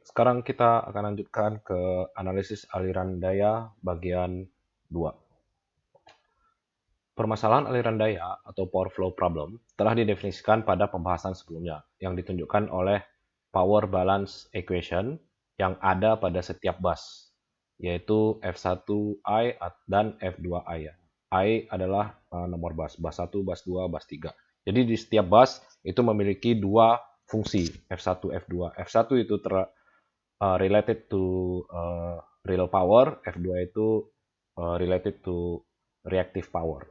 Sekarang kita akan lanjutkan ke analisis aliran daya bagian 2. Permasalahan aliran daya atau power flow problem telah didefinisikan pada pembahasan sebelumnya yang ditunjukkan oleh power balance equation yang ada pada setiap bus, yaitu F1I dan F2I. I adalah nomor bus 1, bus 2, bus 3. Jadi di setiap bus itu memiliki dua fungsi, F1, F2. F1 itu related to real power, F2 itu related to reactive power.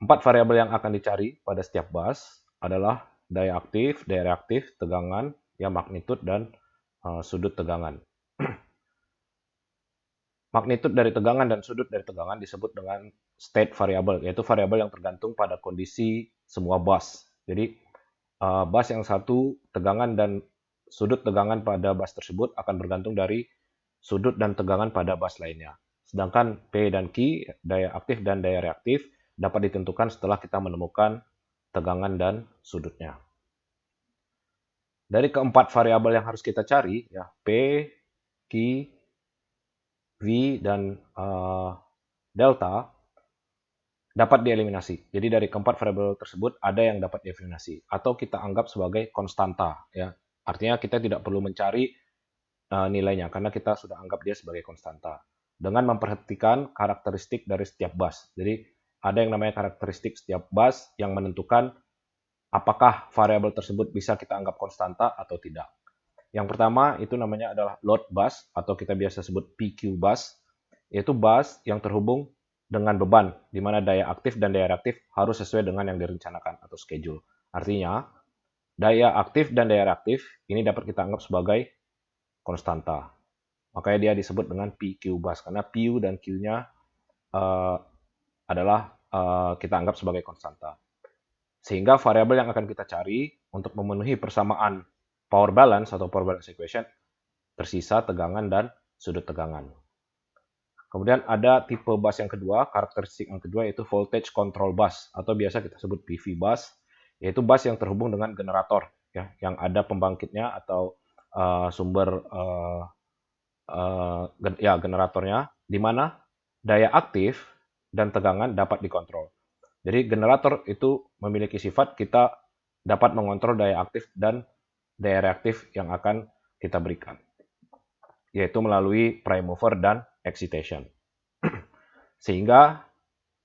4 variabel yang akan dicari pada setiap bus adalah daya aktif, daya reaktif, tegangan, ya magnitude, dan sudut tegangan. Magnitude dari tegangan dan sudut dari tegangan disebut dengan state variable, yaitu variabel yang tergantung pada kondisi semua bus. Jadi, bus yang satu, tegangan dan sudut tegangan pada bus tersebut akan bergantung dari sudut dan tegangan pada bus lainnya. Sedangkan P dan Q, daya aktif dan daya reaktif, dapat ditentukan setelah kita menemukan tegangan dan sudutnya. Dari keempat variabel yang harus kita cari, ya P, Q, V, dan delta, dapat dieliminasi. Jadi dari keempat variabel tersebut ada yang dapat dieliminasi atau kita anggap sebagai konstanta, ya. Artinya kita tidak perlu mencari nilainya karena kita sudah anggap dia sebagai konstanta. Dengan memperhatikan karakteristik dari setiap bus. Jadi ada yang namanya karakteristik setiap bus yang menentukan apakah variabel tersebut bisa kita anggap konstanta atau tidak. Yang pertama itu namanya adalah load bus atau kita biasa sebut PQ bus, yaitu bus yang terhubung dengan beban, di mana daya aktif dan daya reaktif harus sesuai dengan yang direncanakan atau schedule. Artinya, daya aktif dan daya reaktif ini dapat kita anggap sebagai konstanta. Makanya dia disebut dengan PQ bus, karena P dan Q-nya adalah kita anggap sebagai konstanta. Sehingga variabel yang akan kita cari untuk memenuhi persamaan power balance atau power balance equation tersisa tegangan dan sudut tegangan. Kemudian ada tipe bus yang kedua, karakteristik yang kedua yaitu voltage control bus atau biasa kita sebut PV bus, yaitu bus yang terhubung dengan generator, ya, yang ada pembangkitnya atau sumber generatornya, di mana daya aktif dan tegangan dapat dikontrol. Jadi generator itu memiliki sifat kita dapat mengontrol daya aktif dan daya reaktif yang akan kita berikan, yaitu melalui prime mover dan excitation. Sehingga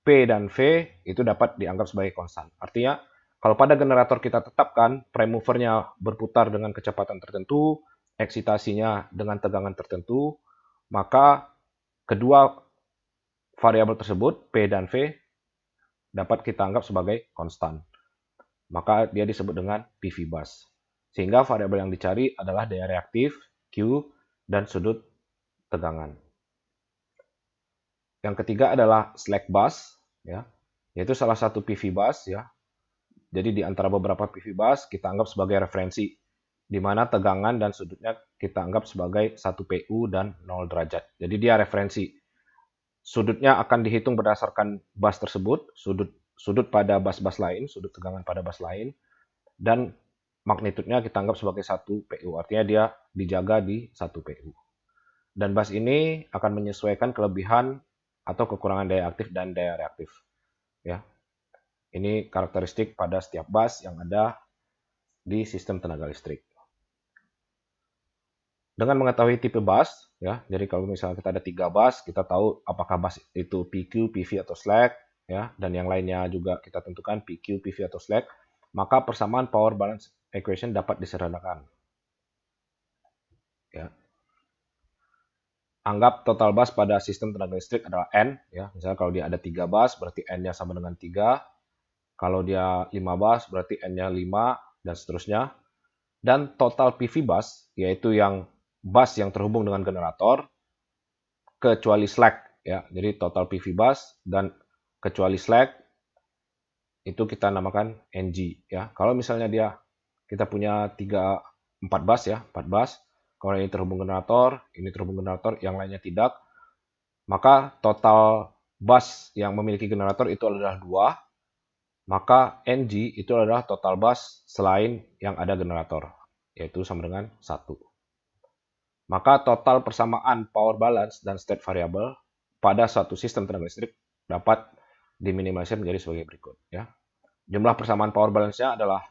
P dan V itu dapat dianggap sebagai konstan. Artinya, kalau pada generator kita tetapkan prime movernya berputar dengan kecepatan tertentu, eksitasinya dengan tegangan tertentu, maka kedua variabel tersebut, P dan V, dapat kita anggap sebagai konstan. Maka dia disebut dengan PV bus. Sehingga variabel yang dicari adalah daya reaktif, Q, dan sudut tegangan. Yang ketiga adalah slack bus, ya, yaitu salah satu PV bus, ya. Jadi di antara beberapa PV bus kita anggap sebagai referensi, di mana tegangan dan sudutnya kita anggap sebagai 1 PU dan 0 derajat. Jadi dia referensi. Sudutnya akan dihitung berdasarkan bus tersebut, sudut pada bus-bus lain, sudut tegangan pada bus lain, dan magnitudenya kita anggap sebagai 1 PU. Artinya dia dijaga di 1 PU. Dan bus ini akan menyesuaikan kelebihan atau kekurangan daya aktif dan daya reaktif. Ya. Ini karakteristik pada setiap bus yang ada di sistem tenaga listrik. Dengan mengetahui tipe bus, ya, jadi kalau misalnya kita ada 3 bus, kita tahu apakah bus itu PQ, PV, atau slack, ya, dan yang lainnya juga kita tentukan PQ, PV, atau slack, maka persamaan power balance equation dapat disederhanakan. Ya. Anggap total bus pada sistem tenaga listrik adalah N, ya. Misalnya kalau dia ada 3 bus, berarti N-nya sama dengan 3. Kalau dia 5 bus, berarti N-nya 5, dan seterusnya. Dan total PV bus, yaitu yang bus yang terhubung dengan generator, kecuali slack, ya. Jadi total PV bus dan kecuali slack, itu kita namakan NG, ya. Kalau misalnya kita punya 4 bus, ya, 4 bus. Kalau ini terhubung generator, yang lainnya tidak, maka total bus yang memiliki generator itu adalah 2, maka NG itu adalah total bus selain yang ada generator. yaitu sama dengan 1. Maka total persamaan power balance dan state variable pada suatu sistem tenaga listrik dapat diminimalisir menjadi sebagai berikut. Ya. Jumlah persamaan power balance-nya adalah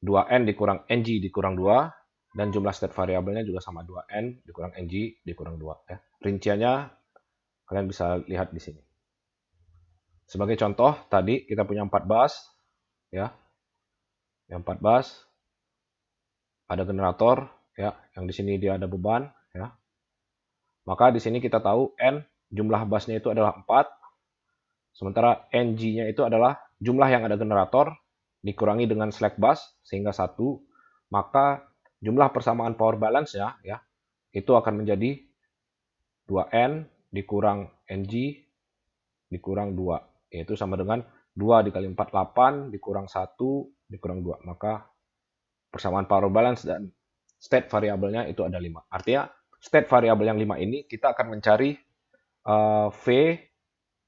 2N dikurang NG dikurang 2, dan jumlah state variabelnya juga sama 2N dikurang NG dikurang 2. Ya. Rinciannya kalian bisa lihat di sini. Sebagai contoh, tadi kita punya 4 bus, ya. Yang 4 bus, ada generator, ya, yang di sini dia ada beban, ya. Maka di sini kita tahu N jumlah busnya itu adalah 4, sementara NG-nya itu adalah jumlah yang ada generator dikurangi dengan slack bus sehingga 1, maka jumlah persamaan power balance-nya, ya, itu akan menjadi 2N dikurang NG dikurang 2, yaitu sama dengan 2 dikali 4, 8, dikurang 1, dikurang 2. Maka persamaan power balance dan state variabelnya itu ada 5. Artinya, state variabel yang 5 ini kita akan mencari V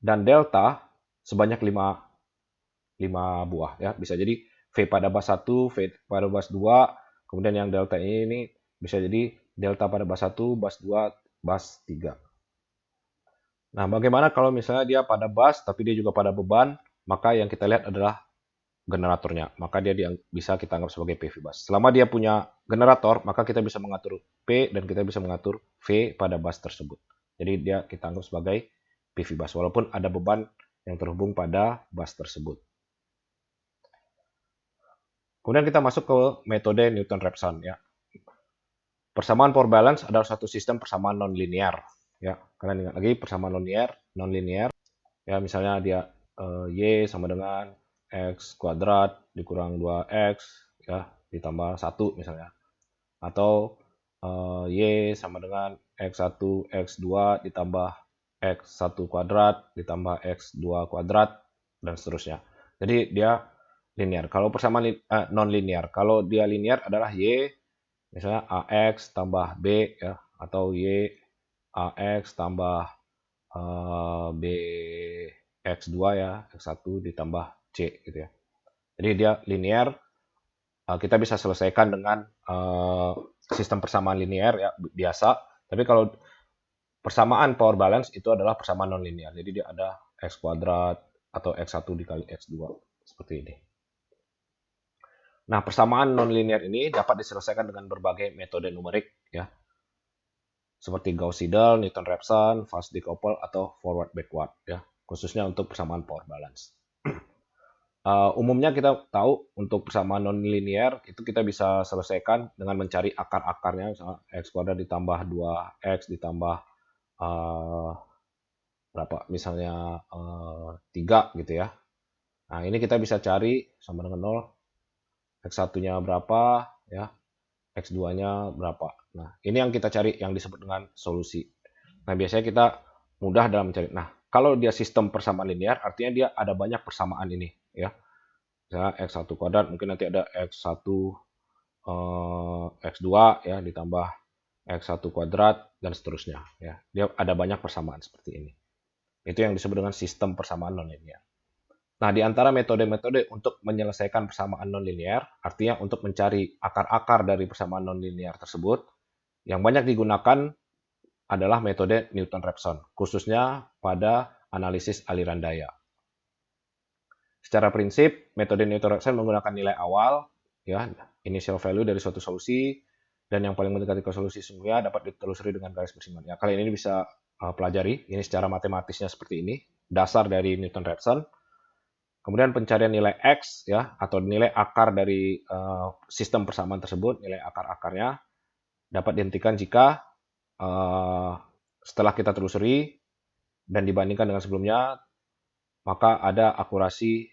dan delta sebanyak 5 buah. Ya. Bisa jadi V pada bus 1, V pada bus 2, kemudian yang delta ini bisa jadi delta pada bus 1, bus 2, bus 3. Nah, bagaimana kalau misalnya dia pada bus, tapi dia juga pada beban, maka yang kita lihat adalah generatornya. Maka dia bisa kita anggap sebagai PV bus. Selama dia punya generator, maka kita bisa mengatur P dan kita bisa mengatur V pada bus tersebut. Jadi dia kita anggap sebagai PV bus, walaupun ada beban yang terhubung pada bus tersebut. Kemudian kita masuk ke metode Newton-Raphson. Ya. Persamaan power balance adalah suatu sistem persamaan non-linear. Ya, kalian ingat lagi persamaan non-linear. Ya, misalnya dia Y sama dengan X kuadrat dikurang 2X, ya, ditambah 1 misalnya. Atau Y sama dengan X1, X2 ditambah X1 kuadrat ditambah X2 kuadrat, dan seterusnya. Jadi dia linear. Kalau persamaan non-linear, kalau dia linear adalah Y, misalnya AX tambah B, ya, atau Y AX tambah BX2, ya, X1 ditambah C gitu ya. Jadi dia linear. Kita bisa selesaikan dengan sistem persamaan linear, ya, biasa. Tapi kalau persamaan power balance itu adalah persamaan non-linear. Jadi dia ada X kuadrat atau X1 dikali X2 seperti ini. Nah, persamaan non-linear ini dapat diselesaikan dengan berbagai metode numerik, ya. Seperti Gauss-Seidel, Newton-Raphson, fast-decouple, atau forward-backward, ya, khususnya untuk persamaan power balance. Umumnya kita tahu untuk persamaan non-linear itu kita bisa selesaikan dengan mencari akar-akarnya, misalnya X kuadrat ditambah 2X ditambah berapa, misalnya 3 gitu ya. Nah, ini kita bisa cari sama dengan 0, X1-nya berapa, ya, X2-nya berapa. Nah, ini yang kita cari yang disebut dengan solusi. Nah, biasanya kita mudah dalam mencari. Nah, kalau dia sistem persamaan linear, artinya dia ada banyak persamaan ini, ya. Misalnya X1 kuadrat, mungkin nanti ada X1, X2, ya, ditambah X1 kuadrat, dan seterusnya. Ya. Dia ada banyak persamaan seperti ini. Itu yang disebut dengan sistem persamaan non-linear. Nah, di antara metode-metode untuk menyelesaikan persamaan non-linear, artinya untuk mencari akar-akar dari persamaan non-linear tersebut, yang banyak digunakan adalah metode Newton-Raphson, khususnya pada analisis aliran daya. Secara prinsip, metode Newton-Raphson menggunakan nilai awal, ya, initial value dari suatu solusi, dan yang paling mendekati ke solusi sungguhnya dapat ditelusuri dengan garis bersinggungan. Ya, kalian ini bisa pelajari, ini secara matematisnya seperti ini, dasar dari Newton-Raphson. Kemudian pencarian nilai X, ya, atau nilai akar dari sistem persamaan tersebut, nilai akar-akarnya dapat dihentikan jika setelah kita telusuri dan dibandingkan dengan sebelumnya, maka ada akurasi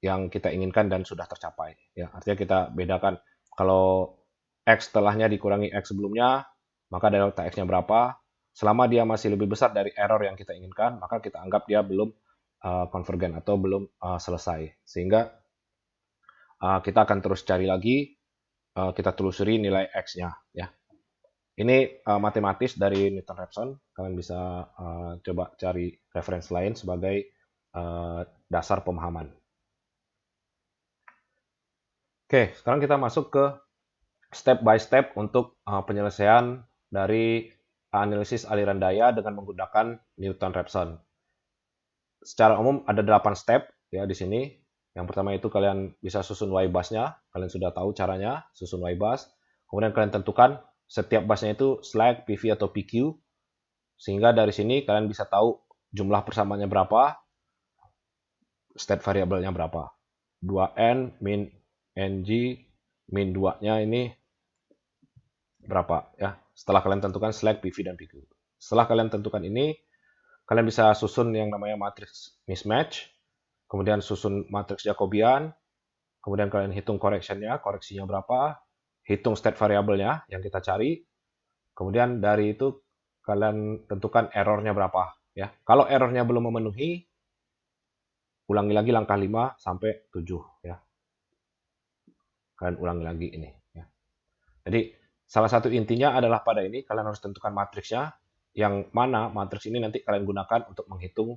yang kita inginkan dan sudah tercapai. Ya, artinya kita bedakan kalau X setelahnya dikurangi X sebelumnya, maka delta X-nya berapa. Selama dia masih lebih besar dari error yang kita inginkan, maka kita anggap dia belum konvergen atau belum selesai. Sehingga kita akan terus cari lagi, kita telusuri nilai X-nya. Ya. Ini matematis dari Newton-Raphson. Kalian bisa coba cari referensi lain sebagai dasar pemahaman. Oke, sekarang kita masuk ke step by step untuk penyelesaian dari analisis aliran daya dengan menggunakan Newton-Raphson. Secara umum ada 8 step ya di sini. Yang pertama itu kalian bisa susun Y-busnya, kalian sudah tahu caranya, susun Y-bus. Kemudian kalian tentukan setiap busnya itu slack, PV atau PQ, sehingga dari sini kalian bisa tahu jumlah persamaannya berapa, state variabelnya berapa. 2N min NG min 2-nya ini berapa ya. Setelah kalian tentukan slack, PV, dan PQ. Setelah kalian tentukan ini, kalian bisa susun yang namanya matriks mismatch, kemudian susun matriks Jacobian, kemudian kalian hitung koreksinya berapa, hitung state variabelnya yang kita cari, kemudian dari itu kalian tentukan errornya berapa. Ya. Kalau errornya belum memenuhi, ulangi lagi langkah 5 sampai 7. Ya. Kalian ulangi lagi ini. Ya. Jadi salah satu intinya adalah pada ini kalian harus tentukan matriksnya, yang mana matriks ini nanti kalian gunakan untuk menghitung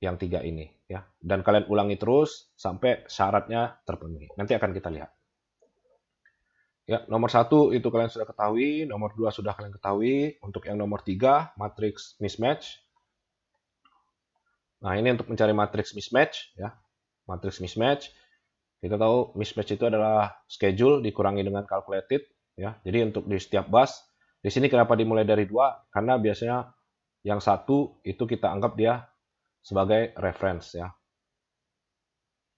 yang 3 ini. Ya. Dan kalian ulangi terus sampai syaratnya terpenuhi. Nanti akan kita lihat. Ya, nomor 1 itu kalian sudah ketahui, nomor 2 sudah kalian ketahui. Untuk yang nomor 3, matriks mismatch. Nah, ini untuk mencari matriks mismatch ya. Matriks mismatch. Kita tahu mismatch itu adalah schedule dikurangi dengan calculated ya. Jadi untuk di setiap bus, di sini kenapa dimulai dari 2? Karena biasanya yang satu itu kita anggap dia sebagai reference ya.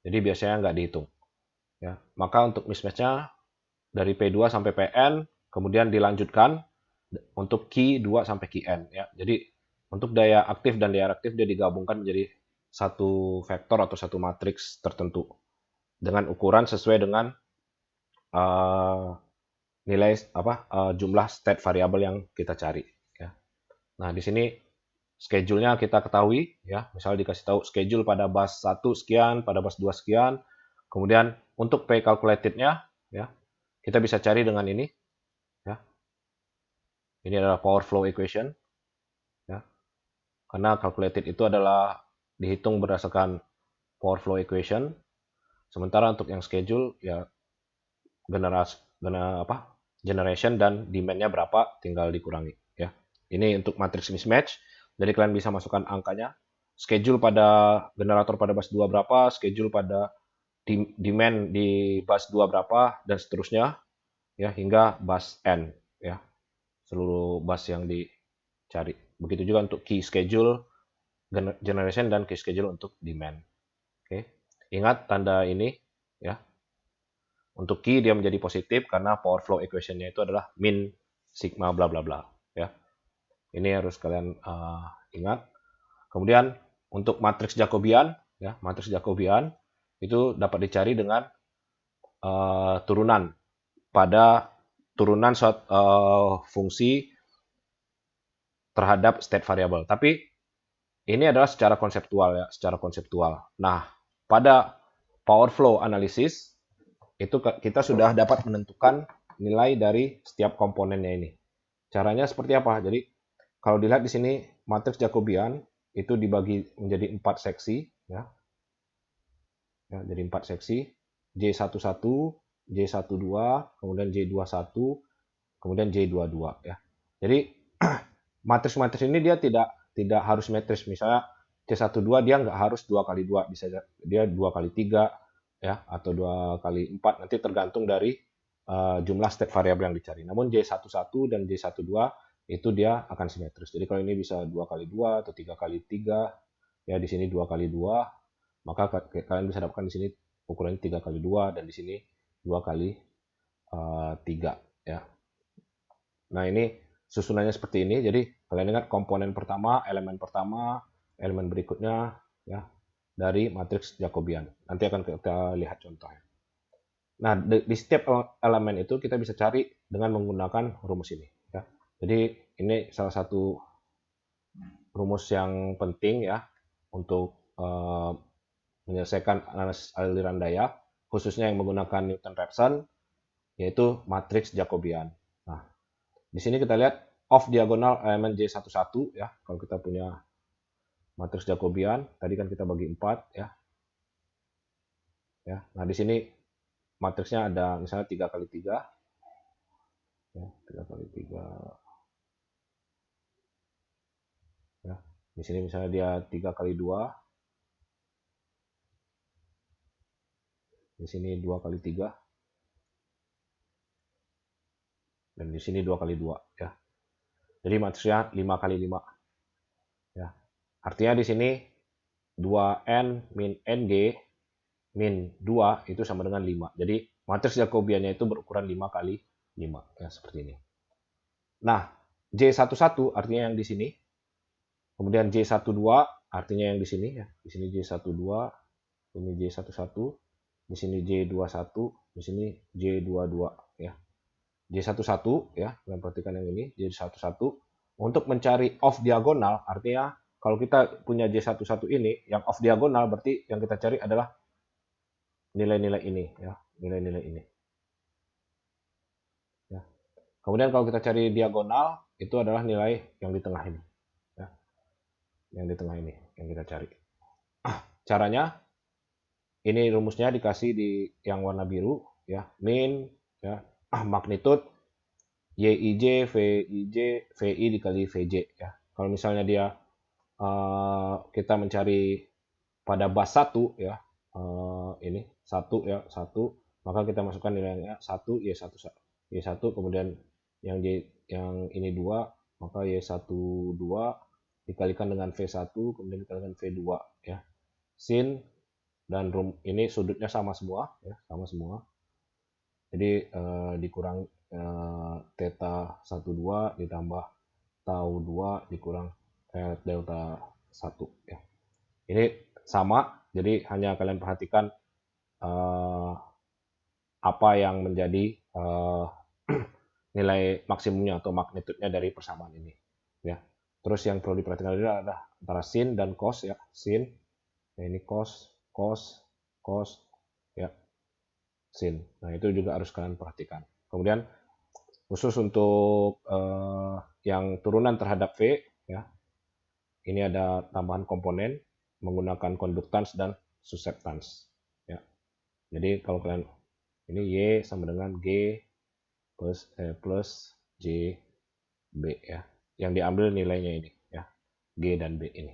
Jadi biasanya nggak dihitung ya. Maka untuk mismatch-nya dari P2 sampai Pn, kemudian dilanjutkan untuk Q2 sampai Qn ya. Jadi untuk daya aktif dan daya reaktif dia digabungkan menjadi satu vektor atau satu matriks tertentu dengan ukuran sesuai dengan nilai jumlah state variabel yang kita cari ya. Nah, di sini schedule-nya kita ketahui ya. Misalnya dikasih tahu schedule pada bus 1 sekian, pada bus 2 sekian. Kemudian untuk P calculated-nya ya, kita bisa cari dengan ini ya. Ini adalah power flow equation ya. Karena calculated itu adalah dihitung berdasarkan power flow equation. Sementara untuk yang schedule ya generation dan demand-nya berapa tinggal dikurangi ya. Ini untuk matriks mismatch. Jadi kalian bisa masukkan angkanya. Schedule pada generator pada bus 2 berapa, schedule pada demand di bus 2 berapa, dan seterusnya ya hingga bus N ya. Seluruh bus yang dicari. Begitu juga untuk key schedule generation dan key schedule untuk demand. Oke. Ingat tanda ini ya. Untuk key dia menjadi positif karena power flow equation-nya itu adalah min sigma bla bla bla ya. Ini harus kalian ingat. Kemudian untuk matriks Jacobian ya, matriks Jacobian itu dapat dicari dengan turunan pada turunan fungsi terhadap state variable. Tapi ini adalah secara konseptual ya, secara konseptual. Nah, pada power flow analysis itu kita sudah dapat menentukan nilai dari setiap komponennya ini. Caranya seperti apa? Jadi kalau dilihat di sini matriks Jacobian itu dibagi menjadi 4 seksi ya. Ya, jadi 4 seksi. J11, J12, kemudian J21, kemudian J22 ya. Jadi matriks-matriks ini dia tidak harus matriks. Misalnya C12 dia nggak harus 2 kali 2, bisa dia 2 kali 3 ya, atau 2 kali 4, nanti tergantung dari jumlah state variable yang dicari. Namun J11 dan J12 itu dia akan simetris. Jadi kalau ini bisa 2 kali 2 atau 3 kali 3, ya di sini 2 kali 2, maka kalian bisa dapatkan di sini ukurannya 3 kali 2 dan di sini 2 kali 3 ya. Nah, ini susunannya seperti ini. Jadi kalian ingat komponen pertama, elemen berikutnya ya dari matriks Jacobian. Nanti akan kita lihat contohnya. Nah, di setiap elemen itu kita bisa cari dengan menggunakan rumus ini ya. Jadi ini salah satu rumus yang penting ya untuk menyelesaikan analisis aliran daya, khususnya yang menggunakan Newton-Raphson, yaitu matriks Jacobian. Nah, di sini kita lihat off diagonal elemen J11 ya. Kalau kita punya matriks Jacobian, tadi kan kita bagi 4 ya. Ya. Nah, di sini matriksnya ada misalnya 3 kali 3. ya, 3 kali 3 ya. Di sini misalnya dia 3 kali 2, di sini 2 kali 3, dan di sini 2 kali 2 ya. Jadi matriksnya 5 kali 5 ya. Artinya di sini 2n min ng min 2 itu sama dengan 5. Jadi matriks Jacobiannya itu berukuran 5 kali 5 ya, seperti ini. Nah, J11 artinya yang di sini. Kemudian J12 artinya yang di sini ya. Di sini J12, ini J11, di sini J21, di sini J22 ya. J11 ya, kalian perhatikan yang ini, J11. Untuk mencari off diagonal, artinya kalau kita punya J11 ini, yang off diagonal berarti yang kita cari adalah nilai-nilai ini ya, nilai-nilai ini. Ya. Kemudian kalau kita cari diagonal, itu adalah nilai yang di tengah ini. Ya. Yang di tengah ini, yang kita cari. Caranya, ini rumusnya dikasih di yang warna biru, ya, min, ya, magnitude, YIJ, VIJ, VI dikali VJ. Ya. Kalau misalnya dia kita mencari pada bus 1 ya, ini 1 ya, 1, maka kita masukkan nilainya 1 Y1 Y1, kemudian yang ini 2, maka Y1 2 dikalikan dengan V1, kemudian dikalikan V2 ya. Sin dan ini sudutnya sama semua ya, sama semua. Jadi dikurang theta 12 ditambah tau 2 dikurang delta 1 ya. Ini sama, jadi hanya kalian perhatikan apa yang menjadi nilai maksimumnya atau magnitudenya dari persamaan ini ya. Terus yang perlu diperhatikan adalah antara sin dan cos ya, sin ya, ini cos ya, sin. Nah, itu juga harus kalian perhatikan. Kemudian khusus untuk yang turunan terhadap V ya, ini ada tambahan komponen menggunakan conductance dan susceptance ya. Jadi kalau kalian ini Y sama dengan G plus J B ya. Yang diambil nilainya ini ya, G dan B ini.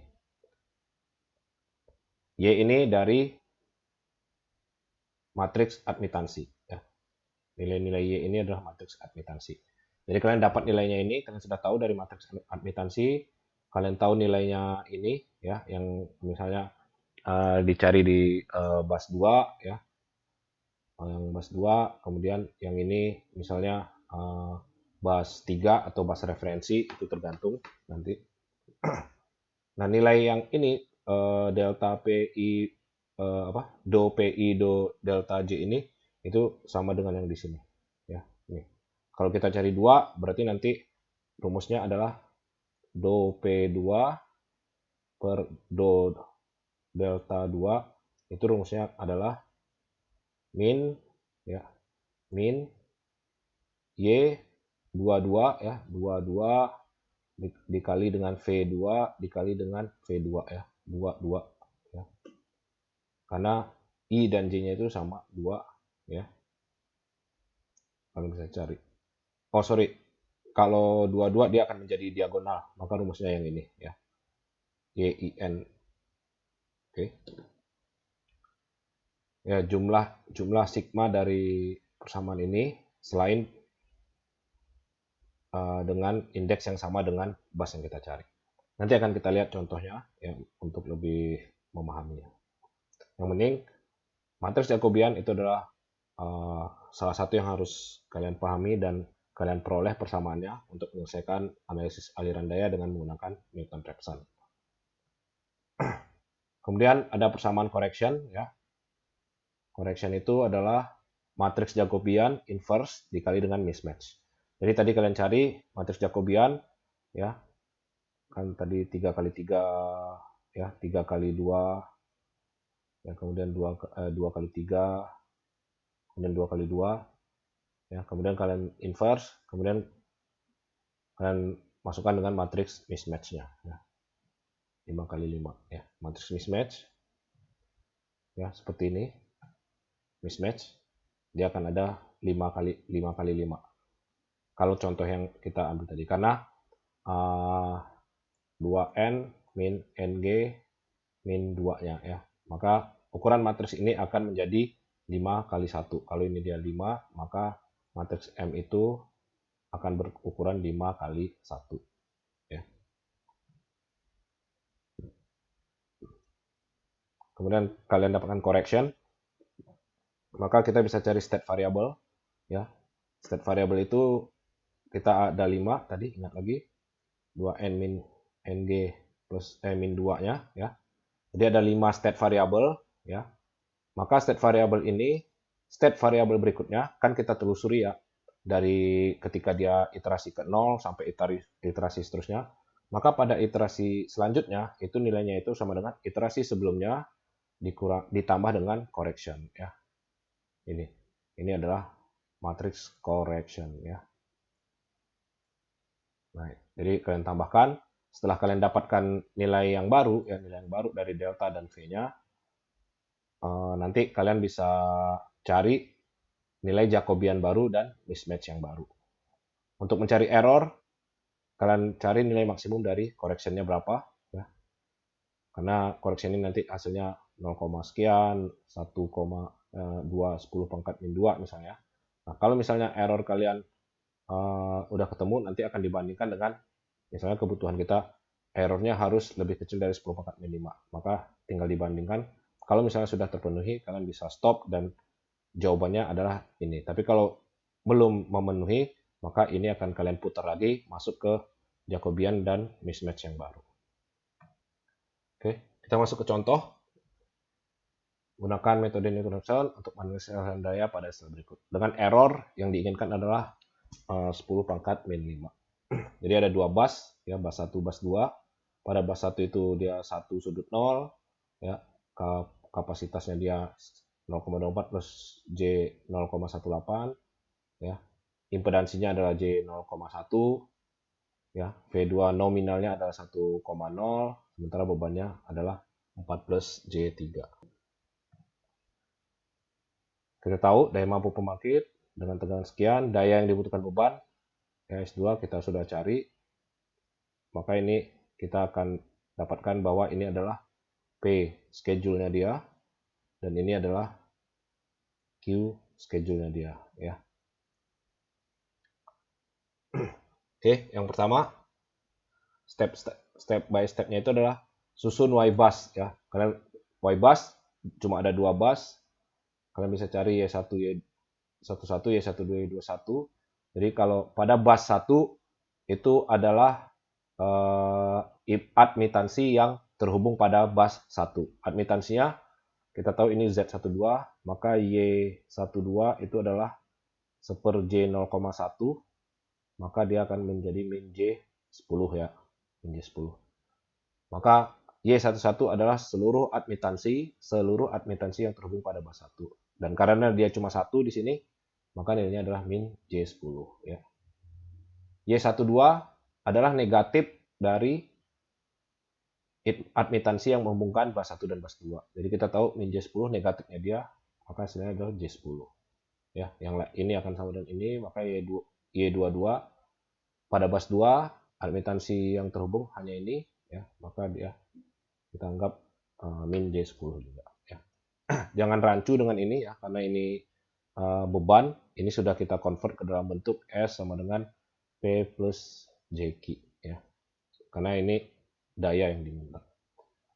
Y ini dari matriks admitansi ya. Nilai-nilai Y ini adalah matriks admitansi. Jadi kalian dapat nilainya ini, kalian sudah tahu dari matriks admitansi, kalian tahu nilainya ini ya, yang misalnya dicari di bus 2 ya. Yang bus 2, kemudian yang ini misalnya bus 3 atau bus referensi, itu tergantung nanti. Nah, nilai yang ini delta PI do PI do delta J ini itu sama dengan yang di sini ya. Nih. Kalau kita cari 2 berarti nanti rumusnya adalah do P2 per do delta 2, itu rumusnya adalah min ya, min Y 22 ya, 22 dikali dengan V2 dikali dengan V2 ya, 22 ya. Karena I dan J-nya itu sama 2 ya. Kalian bisa cari. Oh, sorry. Kalau 22 dia akan menjadi diagonal, maka rumusnya yang ini ya. YIN. Oke. Ya, jumlah sigma dari persamaan ini selain dengan indeks yang sama dengan bus yang kita cari. Nanti akan kita lihat contohnya ya, untuk lebih memahaminya. Yang penting matriks Jacobian itu adalah salah satu yang harus kalian pahami dan kalian peroleh persamaannya untuk menyelesaikan analisis aliran daya dengan menggunakan Newton-Raphson. Kemudian ada persamaan correction ya. Correction itu adalah matriks Jacobian inverse dikali dengan mismatch. Jadi tadi kalian cari matriks Jacobian ya. Kan tadi 3 kali 3 ya, 3 kali 2 ya, kemudian 2 kali 3, kemudian 2 kali 2 ya, kemudian kalian inverse, kemudian kalian masukkan dengan matriks mismatch-nya ya. 5 kali 5 ya, matriks mismatch ya, seperti ini. Mismatch dia akan ada 5 kali 5 kali 5 kalau contoh yang kita ambil tadi, karena 2N min NG min 2-nya ya. Maka ukuran matriks ini akan menjadi 5 kali 1. Kalau ini dia 5, maka matriks M itu akan berukuran 5 kali 1. Ya. Kemudian kalian dapatkan correction, maka kita bisa cari state variable. Ya. State variable itu kita ada 5 tadi, ingat lagi. 2N min NG plus min 2-nya. Ya. Jadi ada 5 state variable. Ya. Maka state variable ini, state variable berikutnya, kan kita telusuri ya, dari ketika dia iterasi ke 0 sampai iterasi seterusnya, maka pada iterasi selanjutnya, itu nilainya itu sama dengan iterasi sebelumnya ditambah dengan correction. Ya. Ini adalah matrix correction. Ya. Nah, jadi kalian tambahkan, setelah kalian dapatkan nilai yang baru, ya, nilai yang baru dari delta dan V-nya, nanti kalian bisa cari nilai Jacobian baru dan mismatch yang baru. Untuk mencari error, kalian cari nilai maksimum dari correction-nya berapa. Ya. Karena correction ini nanti hasilnya 0, sekian, 1,2 10 pangkat min 2 misalnya. Nah, kalau misalnya error kalian udah ketemu, nanti akan dibandingkan dengan misalnya kebutuhan kita errornya harus lebih kecil dari 10 pangkat min 5. Maka tinggal dibandingkan. Kalau misalnya sudah terpenuhi, kalian bisa stop dan jawabannya adalah ini. Tapi kalau belum memenuhi, maka ini akan kalian putar lagi masuk ke Jacobian dan mismatch yang baru. Oke, kita masuk ke contoh. Gunakan metode Newton Raphson untuk menyelesaikan daya pada sel berikut. Dengan error yang diinginkan adalah 10 pangkat min 5. Jadi ada dua bus, ya, bus 1, bus 2. Pada bus 1 itu dia 1 sudut 0, ya, kapasitasnya dia 0,24 plus J 0,18, ya. Impedansinya adalah J 0,1, ya. V2 nominalnya adalah 1,0, sementara bebannya adalah 4 plus J3. Kita tahu daya mampu pembangkit dengan tegangan sekian, daya yang dibutuhkan beban, S2 kita sudah cari. Maka ini kita akan dapatkan bahwa ini adalah P schedule-nya dia, dan ini adalah Q schedule-nya dia, ya. Oke, yang pertama step by step-nya itu adalah susun Y bus, ya. Kalian Y bus cuma ada 2 bus. Kalian bisa cari Y1, Y11, Y12, Y21. Jadi kalau pada bus 1 itu adalah admitansi yang terhubung pada bus 1. Admitansinya kita tahu ini Z12, maka Y12 itu adalah 1 J 0,1, maka dia akan menjadi min J10, ya. Min J10. Maka Y11 adalah seluruh admitansi yang terhubung pada bus 1. Dan karena dia cuma 1 di sini, maka nilainya adalah min J10, ya. Y12 adalah negatif dari admitansi yang menghubungkan bus 1 dan bus 2. Jadi kita tahu min J10 negatifnya dia, maka hasilnya adalah J10. Ya, yang ini akan sama dengan ini, maka Y22 pada bus 2 admitansi yang terhubung hanya ini, ya, maka dia kita anggap min J10 juga, ya. Jangan rancu dengan ini, ya, karena ini beban, ini sudah kita convert ke dalam bentuk S sama dengan P plus JQ, ya. Karena ini daya yang diminta.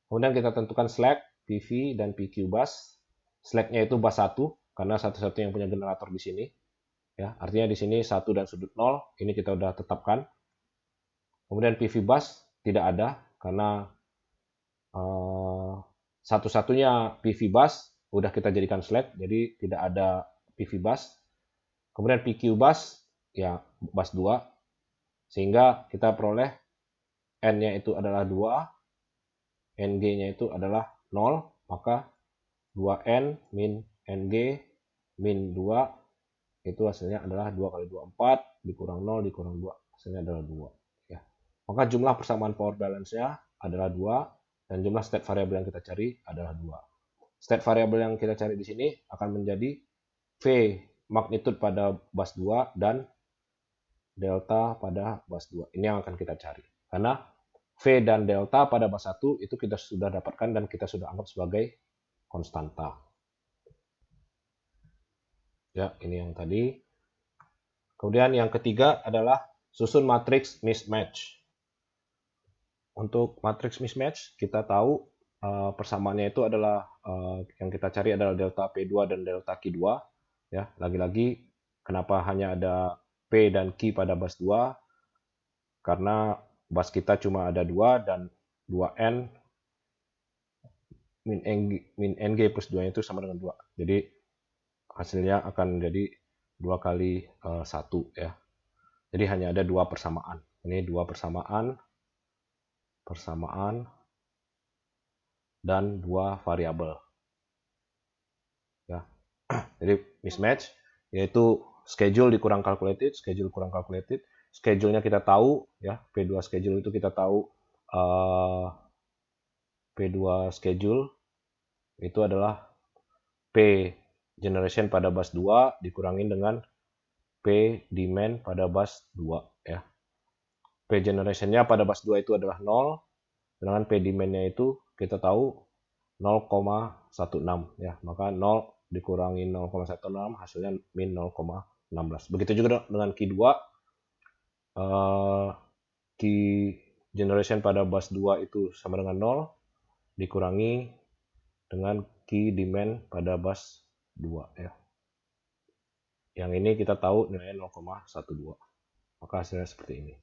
Kemudian kita tentukan slack, PV, dan PQ bus. Slacknya itu bus 1, karena satu-satunya yang punya generator di sini. Ya, artinya di sini 1 dan sudut 0, ini kita sudah tetapkan. Kemudian PV bus tidak ada, karena satu-satunya PV bus udah kita jadikan slack, jadi tidak ada PV bus. Kemudian PQ bus, ya, bus 2, sehingga kita peroleh N-nya itu adalah 2, NG-nya itu adalah 0, maka 2N min NG min 2 itu hasilnya adalah 2 kali 2, 4, dikurang 0, dikurang 2, hasilnya adalah 2. Ya. Maka jumlah persamaan power balance-nya adalah 2, dan jumlah state variable yang kita cari adalah 2. State variable yang kita cari di sini akan menjadi V magnitude pada bus 2 dan delta pada bus 2. Ini yang akan kita cari. Karena V dan delta pada bus 1 itu kita sudah dapatkan dan kita sudah anggap sebagai konstanta. Ya, ini yang tadi. Kemudian yang ketiga adalah susun matriks mismatch. Untuk matriks mismatch, kita tahu persamaannya itu adalah yang kita cari adalah delta P2 dan delta Q2. Ya, lagi-lagi kenapa hanya ada P dan Q pada bus 2? Karena bus kita cuma ada 2 dan 2N min NG plus 2 itu sama dengan 2. Jadi hasilnya akan menjadi 2 kali 1 ya. Jadi hanya ada 2 persamaan. Ini 2 persamaan dan 2 variabel. Ya. Jadi mismatch yaitu schedule dikurang calculated, schedule-nya kita tahu ya, P2 schedule itu kita tahu P2 schedule itu adalah P generation pada bus 2 dikurangin dengan P demand pada bus 2 ya. P generation-nya pada bus 2 itu adalah 0, sedangkan P demand-nya itu kita tahu 0,16 ya. Maka 0 dikurangi 0,16 hasilnya min 0,16. Begitu juga dengan Q2. Q generation pada bus 2 itu sama dengan 0 dikurangi dengan Q demand pada bus 2 ya. Yang ini kita tahu nilainya 0,12. Maka hasilnya seperti ini.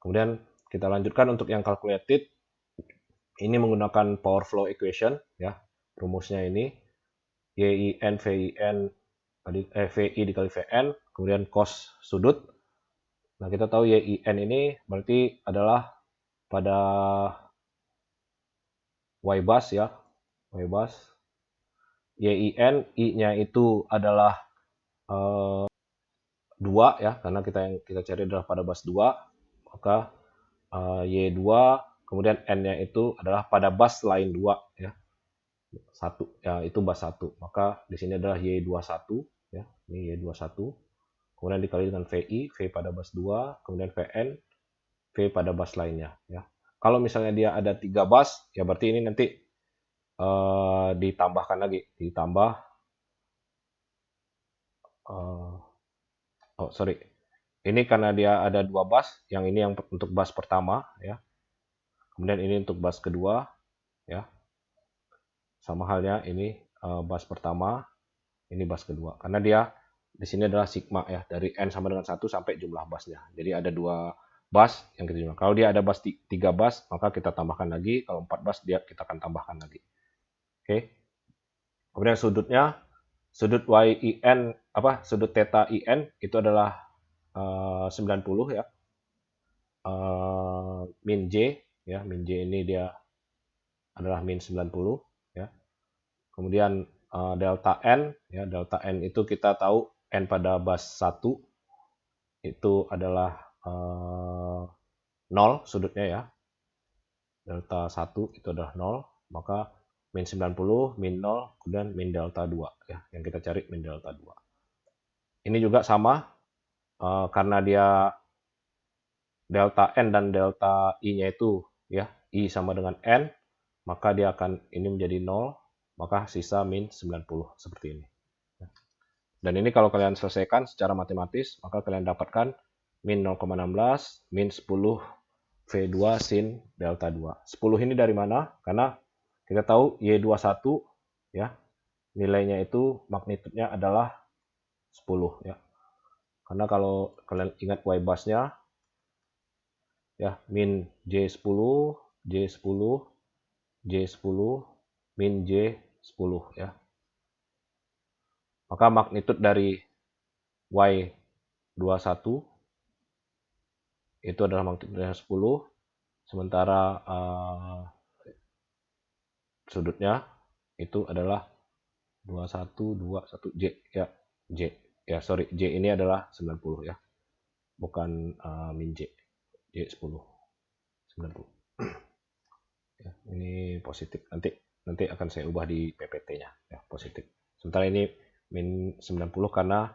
Kemudian kita lanjutkan untuk yang calculated. Ini menggunakan power flow equation ya. Rumusnya ini YIN VIN VI dikali VN, kemudian cos sudut. Nah, kita tahu YIN ini berarti adalah pada Y bus ya. Y bus. YIN I-nya itu adalah 2 ya, karena kita cari adalah pada bus 2. Maka Y2 kemudian N-nya itu adalah pada bus lain 2 ya. 1 ya, itu bus 1. Maka di sini adalah Y21 ya. Ini Y21. Kemudian dikali dengan VI, V pada bus 2, kemudian VN, V pada bus lainnya ya. Kalau misalnya dia ada 3 bus, ya berarti ini nanti ditambahkan lagi, ini karena dia ada 2 bus, yang ini yang untuk bus pertama ya. Kemudian ini untuk bus kedua ya. Sama halnya ini bus pertama, ini bus kedua. Karena dia di sini adalah sigma ya, dari N sama dengan 1 sampai jumlah busnya. Jadi ada 2 bus yang kita jumlah. Kalau dia ada bus 3 bus, maka kita tambahkan lagi. Kalau 4 bus dia kita akan tambahkan lagi. Oke. Kemudian sudut YIN sudut theta IN itu adalah 90 ya. Min J ya, min J ini dia adalah min 90 ya. Kemudian delta N ya, delta N itu kita tahu N pada bus 1 itu adalah 0 sudutnya ya. Delta 1 itu adalah 0, maka min 90, min 0, kemudian min delta 2 ya, yang kita cari min delta 2. Ini juga sama karena dia delta N dan delta I-nya itu ya, I sama dengan N, maka dia akan ini menjadi 0, maka sisa min 90 seperti ini. Dan ini kalau kalian selesaikan secara matematis, maka kalian dapatkan min 0,16, min 10 V2 sin delta 2. 10 ini dari mana? Karena kita tahu Y21 ya, nilainya itu magnitudenya adalah 10 ya. Karena kalau kalian ingat Y busnya ya, min J10, J10, J10, min J10 ya. Maka magnitud dari Y21 itu adalah magnitudnya 10, sementara sudutnya itu adalah 21, 21 J ya, J ya, sorry, J ini adalah 90 ya, bukan min J, J10 90 ya, ini positif, nanti akan saya ubah di PPT-nya ya, positif. Sementara ini min 90 karena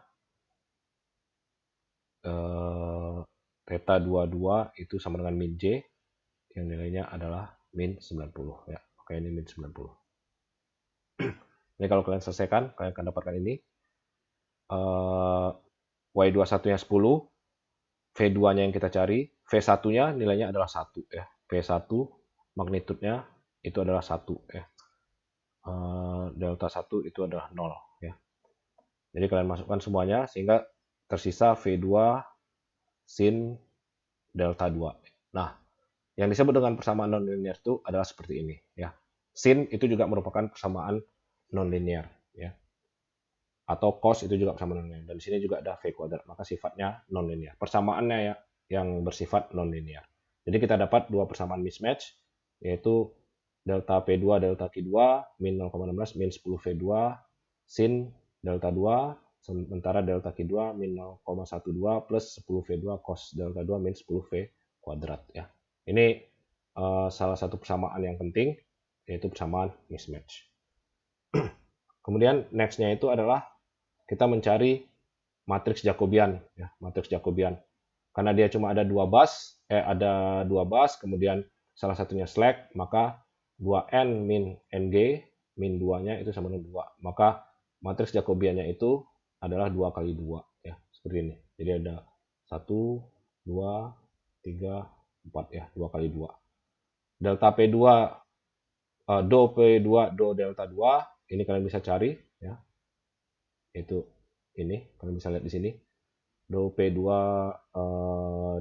theta 22 itu sama dengan min J yang nilainya adalah min 90 ya. Oke, ini min 90. Ini kalau kalian selesaikan, kalian akan dapatkan ini. Y21-nya 10, V2-nya yang kita cari, V1-nya nilainya adalah 1 ya. V1 magnitudnya itu adalah 1 ya. Delta 1 itu adalah 0 ya. Jadi kalian masukkan semuanya sehingga tersisa V2 sin delta 2. Nah, yang disebut dengan persamaan nonlinear itu adalah seperti ini ya. Sin itu juga merupakan persamaan nonlinear ya. Atau cos itu juga persamaan nonlinear. Dan di sini juga ada V kuadrat, maka sifatnya nonlinear. Persamaannya ya yang bersifat nonlinear. Jadi kita dapat dua persamaan mismatch, yaitu delta P2 delta Q2 min 0,16 min 10 V2 sin delta 2, sementara delta Q2 min 0,12 plus 10 V2 cos delta 2 min 10 V kuadrat ya. Ini salah satu persamaan yang penting, yaitu persamaan mismatch. Kemudian next-nya itu adalah kita mencari matriks Jacobian ya, matriks Jacobian. Karena dia cuma ada dua bus, kemudian salah satunya slack, maka 2n min ng min 2-nya itu sama dengan 2. Maka matriks Jacobiannya itu adalah 2 kali 2 ya, seperti ini. Jadi ada 1 2 3 4 ya, 2 kali 2. Delta P2 do P2 do delta 2 ini kalian bisa cari ya. Itu ini kalian bisa lihat di sini. Do P2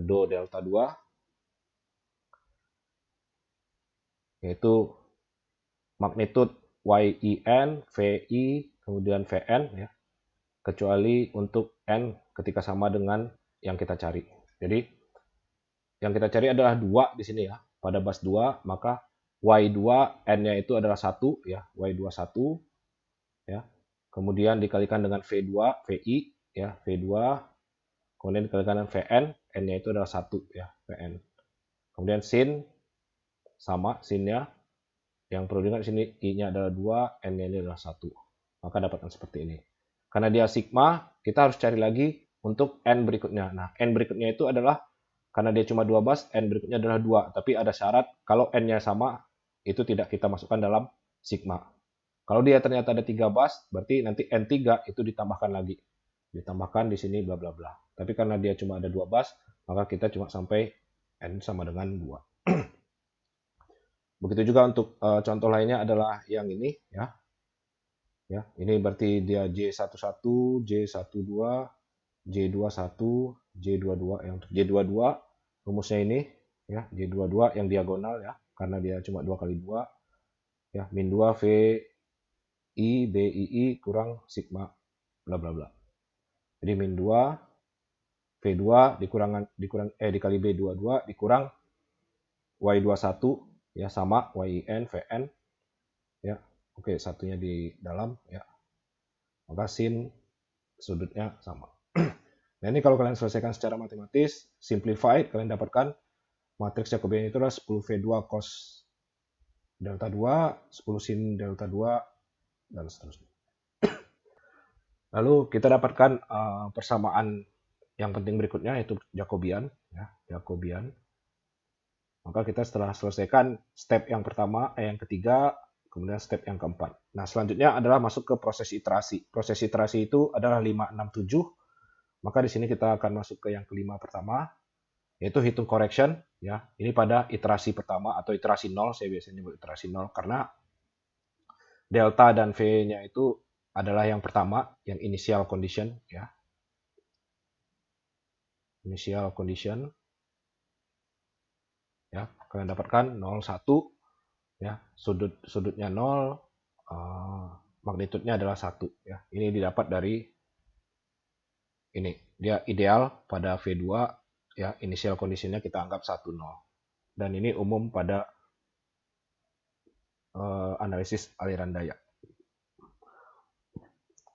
do delta 2 yaitu magnitud YIN, VI, kemudian VN ya. Kecuali untuk N ketika sama dengan yang kita cari. Jadi yang kita cari adalah 2 di sini ya. Pada bus 2 maka Y2 N-nya itu adalah 1 ya, Y2 1 ya. Kemudian dikalikan dengan V2, VI ya, V2. Kemudian dikalikan dengan Vn, N-nya itu adalah 1 ya, Vn. Kemudian sin sama sinnya. Yang perlu diingat di sini I-nya adalah 2, N-nya ini adalah 1. Maka dapatkan seperti ini. Karena dia sigma, kita harus cari lagi untuk N berikutnya. Nah, N berikutnya itu adalah karena dia cuma 2 bus, N berikutnya adalah 2. Tapi ada syarat kalau N-nya sama, itu tidak kita masukkan dalam sigma. Kalau dia ternyata ada 3 bus, berarti nanti N3 itu ditambahkan lagi. Ditambahkan di sini bla bla bla. Tapi karena dia cuma ada 2 bus, maka kita cuma sampai N sama dengan 2. Begitu juga untuk contoh lainnya adalah yang ini ya. Ya, ini berarti dia J11, J12, J21, J22. Yang untuk J22 rumusnya ini ya, J22 yang diagonal ya, karena dia cuma 2 kali 2 ya, min 2 V I BII kurang sigma bla bla bla. Jadi min 2 V2 dikali B22 dikurang Y21 ya sama YIN VN ya. Oke, satunya di dalam ya. Maka sin sudutnya sama. Nah, ini kalau kalian selesaikan secara matematis, simplified, kalian dapatkan matriks Jacobian itu adalah 10V2 cos delta 2, 10 sin delta 2 dan seterusnya. Lalu kita dapatkan persamaan yang penting berikutnya yaitu Jacobian ya, Jacobian. Maka kita setelah selesaikan step yang pertama, yang ketiga, kemudian step yang keempat. Nah, selanjutnya adalah masuk ke proses iterasi. Proses iterasi itu adalah 5, 6, 7. Maka di sini kita akan masuk ke yang kelima pertama, yaitu hitung correction. Ya, ini pada iterasi pertama atau iterasi 0, saya biasanya nyebut iterasi 0 karena delta dan V-nya itu adalah yang pertama, yang initial condition. Ya. Initial condition. Ya, kalian dapatkan 0, 1. Ya, sudutnya 0, magnitudnya adalah 1 ya. Ini didapat dari ini. Dia ideal pada V2 ya, initial conditionnya kita anggap 1, 0. Dan ini umum pada analisis aliran daya.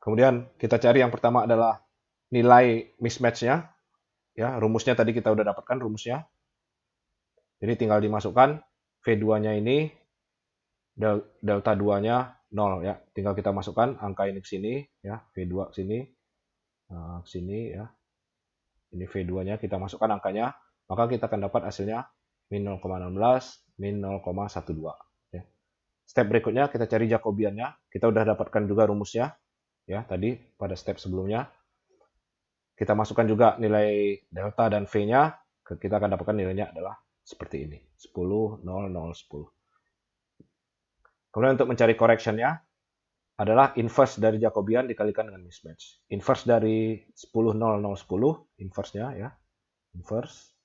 Kemudian kita cari yang pertama adalah nilai mismatch-nya. Ya, rumusnya tadi kita udah dapatkan rumusnya. Jadi tinggal dimasukkan V2-nya ini delta 2-nya 0 ya. Tinggal kita masukkan angka ini ke sini ya, V2 ke sini. Ke sini ya. Ini V2-nya, kita masukkan angkanya, maka kita akan dapat hasilnya min 0,16, min 0,12. Ya. Step berikutnya kita cari Jacobiannya. Kita udah dapatkan juga rumusnya, ya tadi pada step sebelumnya. Kita masukkan juga nilai delta dan V-nya, kita akan dapatkan nilainya adalah seperti ini, 10, 0, 0, 10. Kemudian untuk mencari correction-nya adalah inverse dari Jacobian dikalikan dengan mismatch. Inverse dari 10, 0, 0, 10, inverse-nya ya, inverse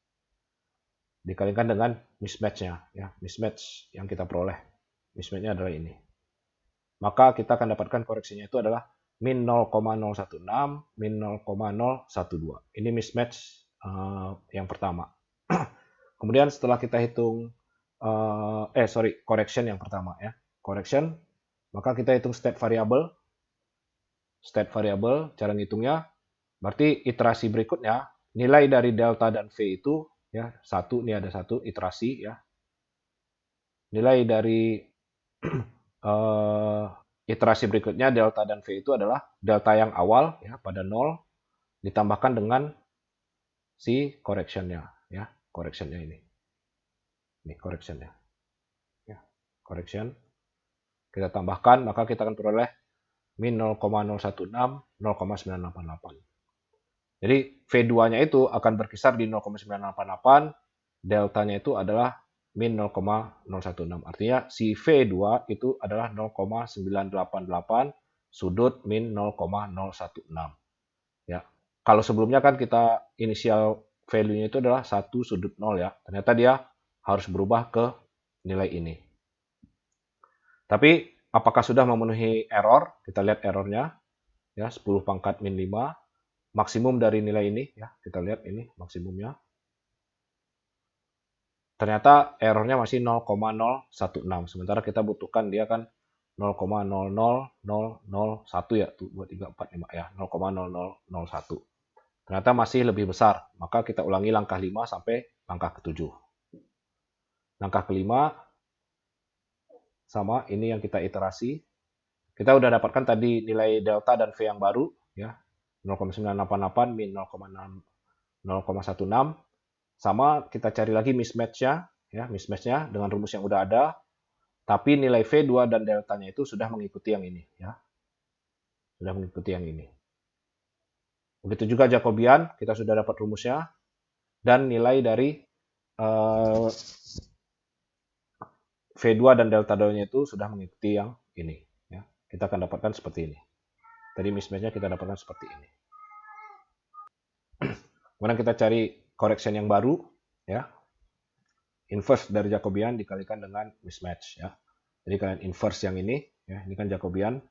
dikalikan dengan mismatch-nya, ya, mismatch yang kita peroleh. Mismatch-nya adalah ini. Maka kita akan dapatkan koreksinya itu adalah min 0,016, min 0,012. Ini mismatch yang pertama. Kemudian setelah kita hitung, correction yang pertama ya. Correction, maka kita hitung state variable. State variable, cara ngitungnya, berarti iterasi berikutnya, nilai dari delta dan V itu, ya, ini ada satu iterasi, ya. Nilai dari iterasi berikutnya, delta dan V itu adalah delta yang awal, ya, pada 0, ditambahkan dengan si correction-nya, ya, correction-nya ini. Ini correction-nya. Ya, correction. Kita tambahkan, maka kita akan peroleh min 0,016, 0,988. Jadi V2-nya itu akan berkisar di 0,988, deltanya itu adalah min 0,016. Artinya si V2 itu adalah 0,988, sudut min 0,016. Ya. Kalau sebelumnya kan kita inisial value-nya itu adalah 1 sudut 0 ya. Ternyata dia harus berubah ke nilai ini. Tapi apakah sudah memenuhi error? Kita lihat errornya. Ya, 10 pangkat min 5. Maksimum dari nilai ini. Ya, kita lihat ini maksimumnya. Ternyata errornya masih 0,016. Sementara kita butuhkan dia kan 0,00001 ya. 2, 3, 4, 5 ya. 0,0001. Ternyata masih lebih besar. Maka kita ulangi langkah 5 sampai langkah ke-7. Langkah ke-5 sama ini yang kita iterasi. Kita udah dapatkan tadi nilai delta dan V yang baru, ya, 0,988 min 0,16. Sama kita cari lagi mismatch-nya, ya, mismatch-nya dengan rumus yang udah ada. Tapi nilai V2 dan deltanya itu sudah mengikuti yang ini, ya. Sudah mengikuti yang ini. Begitu juga Jacobian, kita sudah dapat rumusnya. Dan nilai dari V2 dan delta nya itu sudah mengikuti yang ini. Ya. Kita akan dapatkan seperti ini. Tadi mismatch-nya kita dapatkan seperti ini. Kemudian kita cari correction yang baru. Ya. Inverse dari Jacobian dikalikan dengan mismatch. Ya. Jadi kalian inverse yang ini. Ya. Ini kan Jacobian.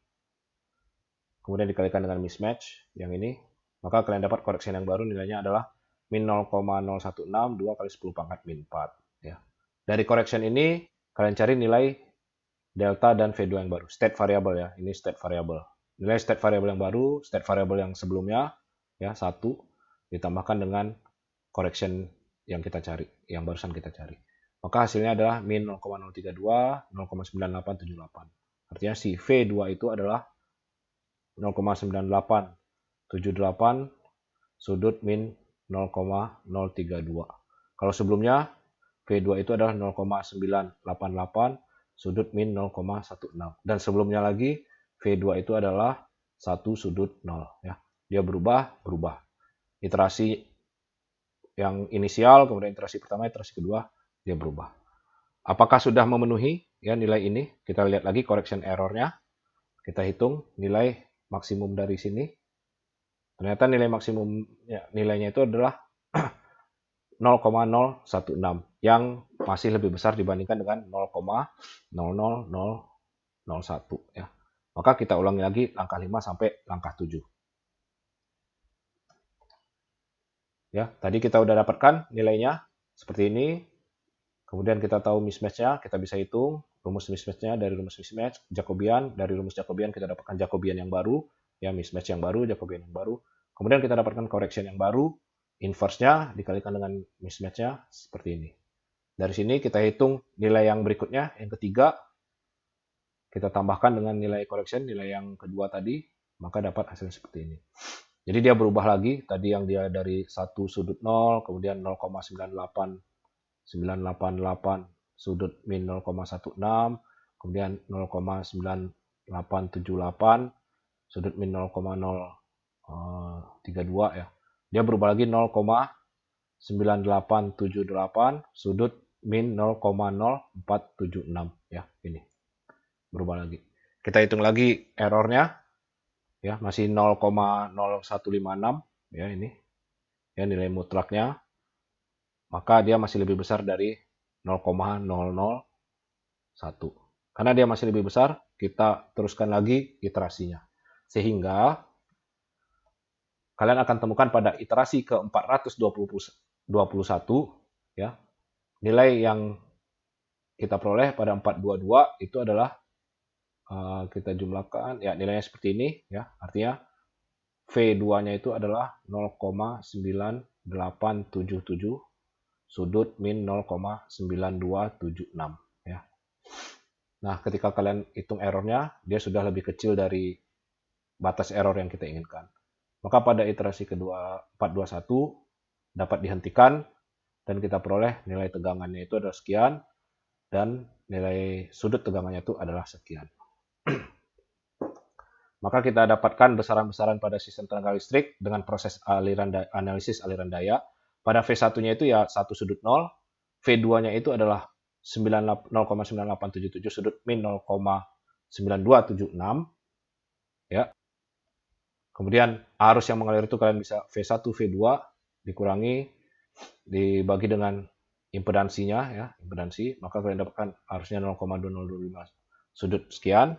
Kemudian dikalikan dengan mismatch yang ini. Maka kalian dapat correction yang baru nilainya adalah min 0,016 2 kali 10 pangkat min 4. Ya. Dari correction ini kalian cari nilai delta dan V2 yang baru. State variable ya. Ini state variable. Nilai state variable yang baru, state variable yang sebelumnya, ya 1, ditambahkan dengan correction yang kita cari, yang barusan kita cari. Maka hasilnya adalah min 0,032, 0,9878. Artinya si V2 itu adalah 0,9878 sudut min 0,032. Kalau sebelumnya V2 itu adalah 0,988 sudut min 0,16. Dan sebelumnya lagi V2 itu adalah 1 sudut 0. Ya. Dia berubah. Iterasi yang inisial, kemudian iterasi pertama, iterasi kedua, dia berubah. Apakah sudah memenuhi ya nilai ini? Kita lihat lagi correction errornya. Kita hitung nilai maksimum dari sini. Ternyata nilai maksimum nilainya itu adalah 0,016 yang masih lebih besar dibandingkan dengan 0,00001 ya. Maka kita ulangi lagi langkah 5 sampai langkah 7. Ya, tadi kita udah dapatkan nilainya seperti ini. Kemudian kita tahu mismatch-nya, kita bisa hitung rumus mismatch-nya dari rumus mismatch Jacobian, dari rumus Jacobian kita dapatkan Jacobian yang baru, ya mismatch yang baru, Jacobian yang baru. Kemudian kita dapatkan correction yang baru, inverse-nya dikalikan dengan mismatch-nya seperti ini. Dari sini kita hitung nilai yang berikutnya, yang ketiga, kita tambahkan dengan nilai correction, nilai yang kedua tadi, maka dapat hasil seperti ini. Jadi dia berubah lagi, tadi yang dia dari 1 sudut 0, kemudian 0,988 sudut min 0,16, kemudian 0,9878 sudut min 0,032 ya. Dia berubah lagi 0,9878 sudut min 0,0476 ya, ini berubah lagi. Kita hitung lagi errornya ya, masih 0,0156 ya, ini ya nilai mutlaknya, maka dia masih lebih besar dari 0,001. Karena dia masih lebih besar, kita teruskan lagi iterasinya. Sehingga kalian akan temukan pada iterasi ke-421 ya, nilai yang kita peroleh pada 422 itu adalah kita jumlahkan ya, nilainya seperti ini ya. Artinya V2-nya itu adalah 0,9877 sudut min 0,9276 ya. Nah, ketika kalian hitung errornya, dia sudah lebih kecil dari batas error yang kita inginkan. Maka pada iterasi kedua 421 dapat dihentikan dan kita peroleh nilai tegangannya itu adalah sekian dan nilai sudut tegangannya itu adalah sekian. Maka kita dapatkan besaran-besaran pada sistem tenaga listrik dengan proses analisis aliran daya. Pada V1-nya itu ya 1 sudut 0, V2-nya itu adalah 0,9877 sudut min 0,9276 ya. Kemudian arus yang mengalir itu kalian bisa V1 V2 dikurangi dibagi dengan impedansinya ya, impedansi, maka kalian dapatkan arusnya 0,2025 sudut sekian.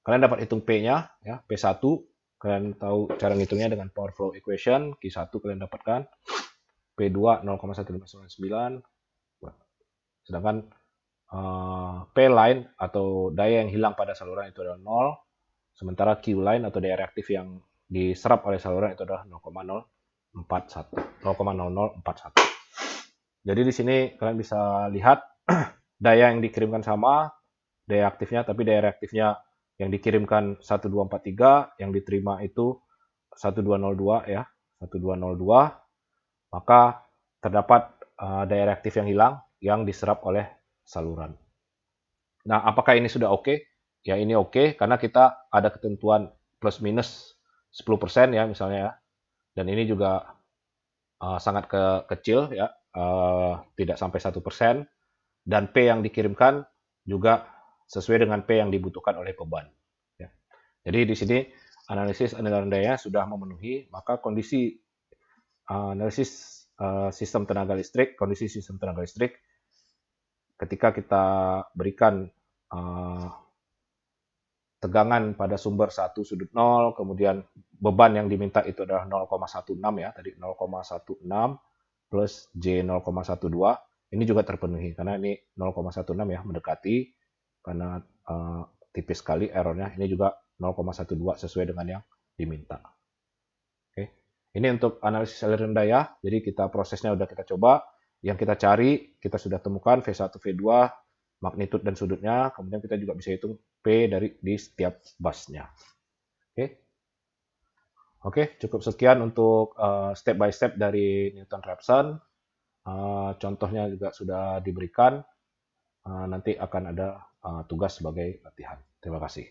Kalian dapat hitung P-nya ya, P1 kalian tahu cara ngitungnya dengan power flow equation, Q1 kalian dapatkan P2 0,1599, sedangkan P line atau daya yang hilang pada saluran itu adalah 0, sementara Q line atau daya reaktif yang diserap oleh saluran itu adalah 0,041. Jadi di sini kalian bisa lihat daya yang dikirimkan sama, daya aktifnya, tapi daya reaktifnya yang dikirimkan 1243, yang diterima itu 1202 ya, 1202, maka terdapat daya reaktif yang hilang yang diserap oleh saluran. Nah, apakah ini sudah oke? Ya, ini oke karena kita ada ketentuan plus minus 10% ya misalnya ya. Dan ini juga sangat kecil ya, tidak sampai 1%. Dan P yang dikirimkan juga sesuai dengan P yang dibutuhkan oleh beban. Ya. Jadi di sini analisis aliran daya sudah memenuhi, maka kondisi analisis sistem tenaga listrik, kondisi sistem tenaga listrik ketika kita berikan tegangan pada sumber 1 sudut 0, kemudian beban yang diminta itu adalah 0,16 ya, tadi 0,16 plus J 0,12, ini juga terpenuhi karena ini 0,16 ya, mendekati karena tipis sekali errornya, ini juga 0,12 sesuai dengan yang diminta. Oke. Ini untuk analisis aliran daya, jadi kita prosesnya udah kita coba, yang kita cari kita sudah temukan V1, V2, magnitude dan sudutnya, kemudian kita juga bisa hitung P di setiap busnya. Oke, cukup sekian untuk step by step dari Newton-Raphson. Contohnya juga sudah diberikan. Nanti akan ada tugas sebagai latihan. Terima kasih.